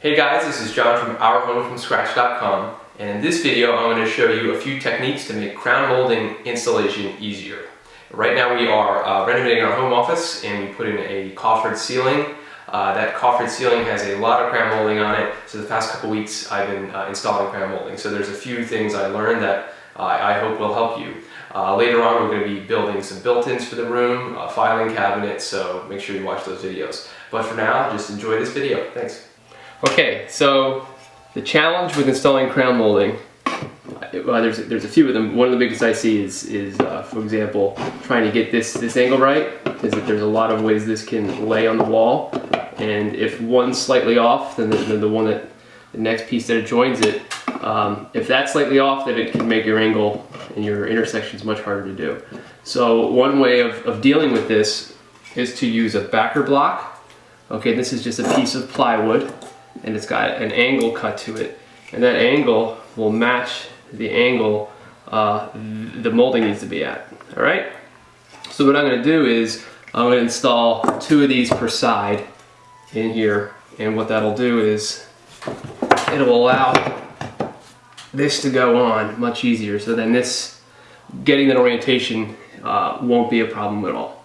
Hey guys, this is John from OurHomeFromScratch.com, and in this video I'm going to show you a few techniques to make crown molding installation easier. Right now we are renovating our home office and we put in a coffered ceiling. That coffered ceiling has a lot of crown molding on it, so the past couple weeks I've been installing crown molding. So there's a few things I learned that I hope will help you. Later on we're going to be building some built-ins for the room, a filing cabinet, so make sure you watch those videos. But for now, just enjoy this video. Thanks. Okay, so the challenge with installing crown molding, well, there's a few of them. One of the biggest I see is for example, trying to get this angle right, is that there's a lot of ways this can lay on the wall, and if one's slightly off, then the next piece that joins it, if that's slightly off, then it can make your angle and your intersections much harder to do. So one way of dealing with this is to use a backer block. Okay, this is just a piece of plywood, and it's got an angle cut to it, and that angle will match the angle the molding needs to be at. All right, so what I'm going to do is I'm going to install 2 of these per side in here, and what that'll do is it'll allow this to go on much easier, so then this getting that orientation won't be a problem at all.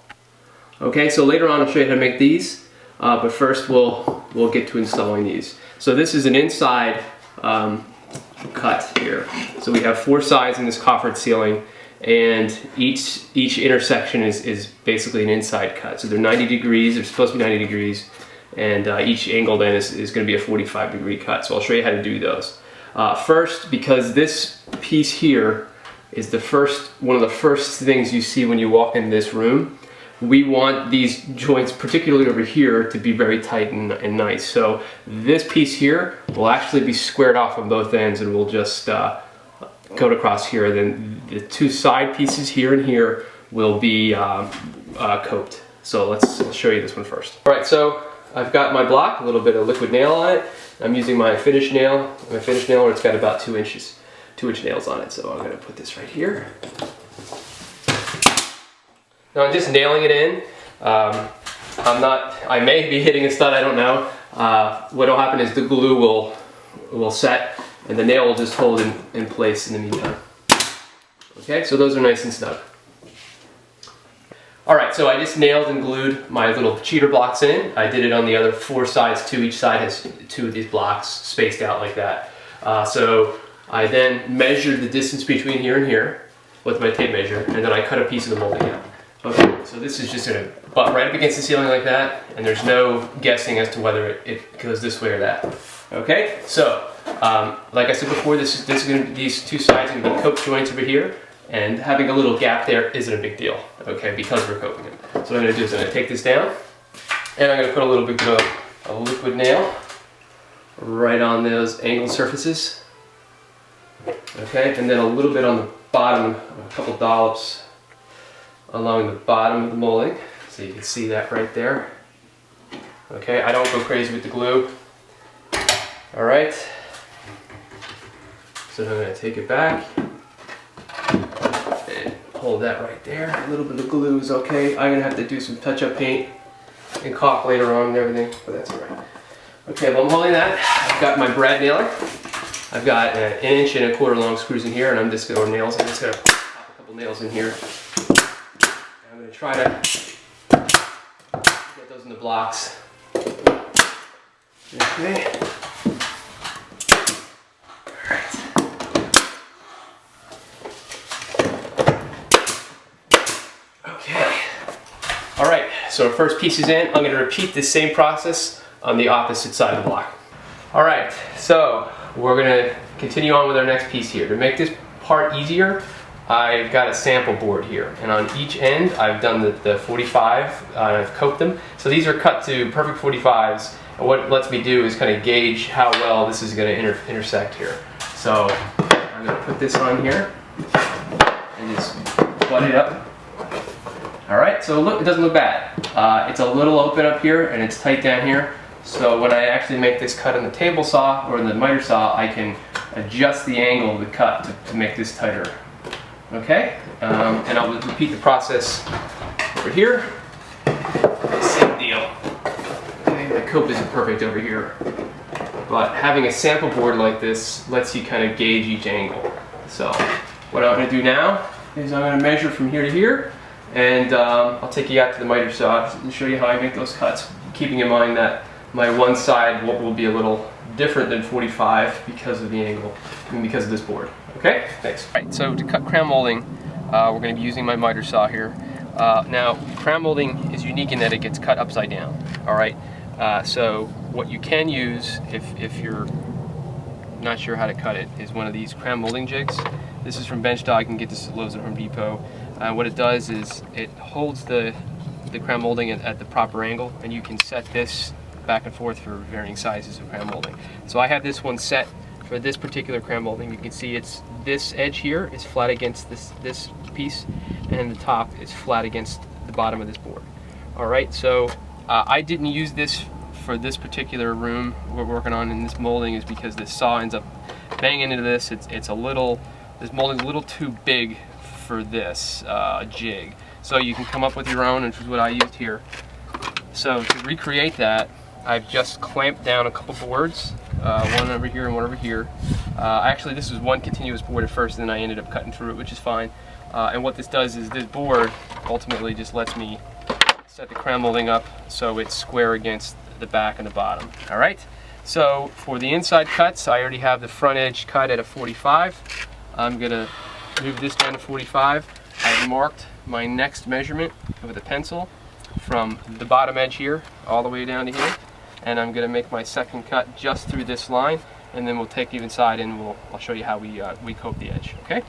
Okay, so later on I'll show you how to make these, but first we'll get to installing these. So this is an inside cut here. So we have 4 sides in this coffered ceiling, and each intersection is basically an inside cut. So they're 90 degrees, they're supposed to be 90 degrees, and each angle then is going to be a 45-degree cut. So I'll show you how to do those. First, because this piece here is one of the first things you see when you walk in this room, we want these joints, particularly over here, to be very tight and nice. So this piece here will actually be squared off on both ends, and we'll just go across here. Then the 2 side pieces here and here will be coped. So let's show you this one first. All right, so I've got my block, a little bit of liquid nail on it. I'm using my finish nail. My finish nailer, it's got about 2-inch nails on it. So I'm going to put this right here. Now I'm just nailing it in. I may be hitting a stud, I don't know. What will happen is the glue will set and the nail will just hold in place in the meantime. Okay, so those are nice and snug. Alright, so I just nailed and glued my little cheater blocks in. I did it on the other 4 sides too. Each side has 2 of these blocks spaced out like that. So I then measured the distance between here and here with my tape measure, and then I cut a piece of the molding out. Okay, so this is just going to butt right up against the ceiling like that, and there's no guessing as to whether it goes this way or that. Okay, so like I said before, these 2 sides are going to be coped joints over here, and having a little gap there isn't a big deal, okay, because we're coping it. So what I'm going to do is I'm going to take this down, and I'm going to put a little bit of a liquid nail right on those angled surfaces. Okay, and then a little bit on the bottom, a couple dollops along the bottom of the molding, so you can see that right there. Okay, I don't go crazy with the glue. All right, so I'm going to take it back and hold that right there. A little bit of glue is okay. I'm going to have to do some touch-up paint and caulk later on and everything, but that's all right. Okay, well I'm holding that. I've got my brad nailer. I've got an 1 1/4 long screws in here, and I'm just going to nails. I'm just going to pop a couple nails in here. I'm going to try to get those in the blocks. Okay. Alright. Okay. Alright, so our first piece is in. I'm going to repeat the same process on the opposite side of the block. Alright, so we're going to continue on with our next piece here. To make this part easier, I've got a sample board here, and on each end I've done the 45, I've coped them. So these are cut to perfect 45s, and what it lets me do is kind of gauge how well this is going to intersect here. So I'm going to put this on here and just butt it up. Alright, so look, it doesn't look bad. It's a little open up here and it's tight down here. So when I actually make this cut on the table saw or the miter saw, I can adjust the angle of the cut to make this tighter. Okay, and I'll repeat the process over here. Same deal. Okay, my cope isn't perfect over here, but having a sample board like this lets you kind of gauge each angle. So what I'm going to do now is I'm going to measure from here to here, and I'll take you out to the miter saw to show you how I make those cuts, keeping in mind that my one side will be a little different than 45 because of the angle and because of this board. Okay, thanks. All right, so to cut crown molding, we're going to be using my miter saw here. Now, crown molding is unique in that it gets cut upside down. All right, so what you can use if you're not sure how to cut it is one of these crown molding jigs. This is from Benchtop. You can get this at Lowe's or Home Depot. What it does is it holds the crown molding at the proper angle, and you can set this back and forth for varying sizes of crown molding. So I have this one set for this particular crown molding. You can see it's this edge here is flat against this piece, and the top is flat against the bottom of this board. All right, so I didn't use this for this particular room we're working on in this molding is because this saw ends up banging into this. This molding's a little too big for this jig. So you can come up with your own, which is what I used here. So to recreate that, I've just clamped down a couple boards, one over here and one over here. Actually, this was one continuous board at first, and then I ended up cutting through it, which is fine. And what this does is this board ultimately just lets me set the crown molding up so it's square against the back and the bottom. All right. So for the inside cuts, I already have the front edge cut at a 45. I'm gonna move this down to 45. I've marked my next measurement with a pencil from the bottom edge here all the way down to here, and I'm going to make my second cut just through this line, and then we'll take you inside and I'll show you how we coat the edge. Okay.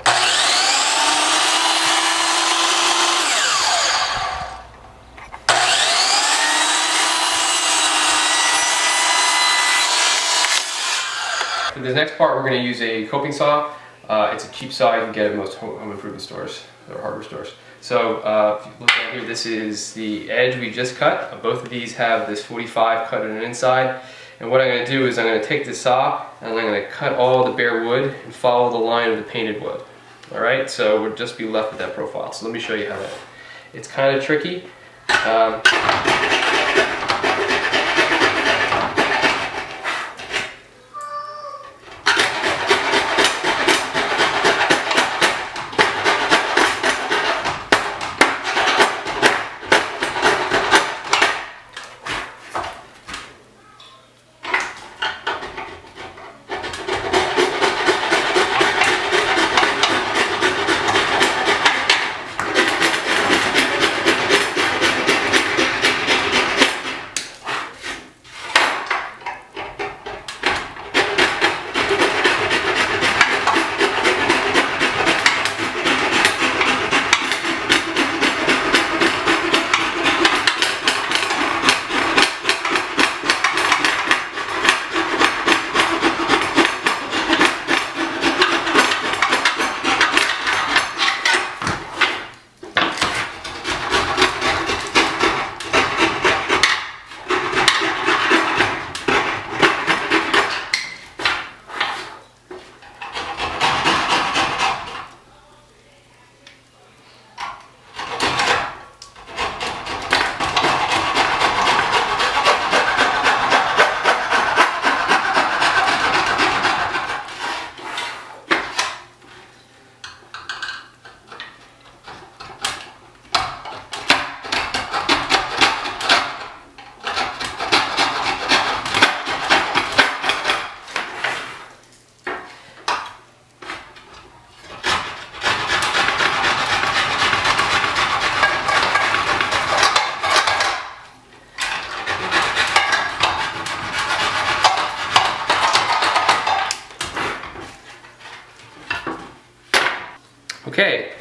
For the next part, we're going to use a coping saw. It's a cheap saw. You can get it at most home improvement stores or hardware stores. So if you look down here, this is the edge we just cut. Both of these have this 45 cut on an inside. And what I'm going to do is I'm going to take the saw and I'm going to cut all the bare wood and follow the line of the painted wood. All right, so we'll just be left with that profile. So let me show you how that. It's kind of tricky. Okay,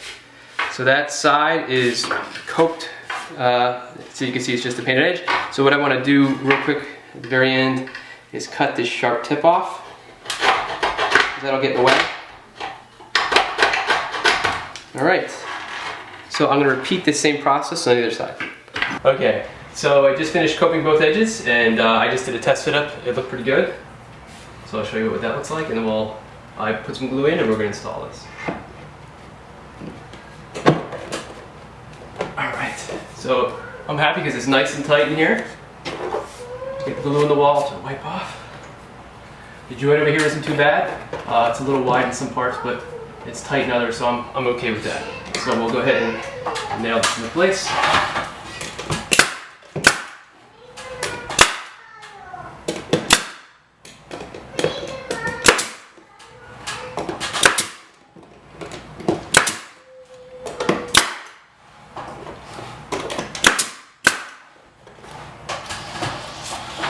so that side is coped, so you can see it's just a painted edge. So what I want to do real quick at the very end is cut this sharp tip off. That'll get in the way. All right, so I'm going to repeat the same process on the other side. Okay, so I just finished coping both edges, and I just did a test fit up. It looked pretty good. So I'll show you what that looks like, and then I put some glue in and we're going to install this. Alright, so I'm happy because it's nice and tight in here. Get the glue on the wall to wipe off. The joint over here isn't too bad. It's a little wide in some parts, but it's tight in others, so I'm okay with that. So we'll go ahead and nail this into place.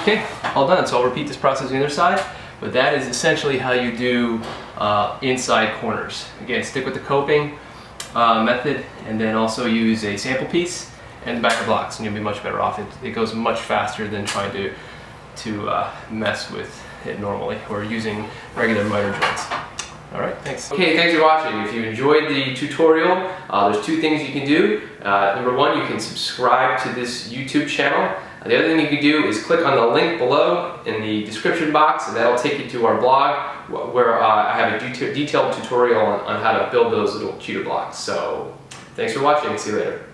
Okay, all done. So I'll repeat this process on the other side, but that is essentially how you do inside corners. Again, stick with the coping method, and then also use a sample piece and backer blocks, and you'll be much better off. It goes much faster than trying to mess with it normally, or using regular miter joints. Alright, thanks. Okay, thanks for watching. If you enjoyed the tutorial, there's two things you can do. Number one, you can subscribe to this YouTube channel. The other thing you can do is click on the link below in the description box, and that'll take you to our blog where I have a detailed tutorial on how to build those little cheater blocks. So, thanks for watching. See you later.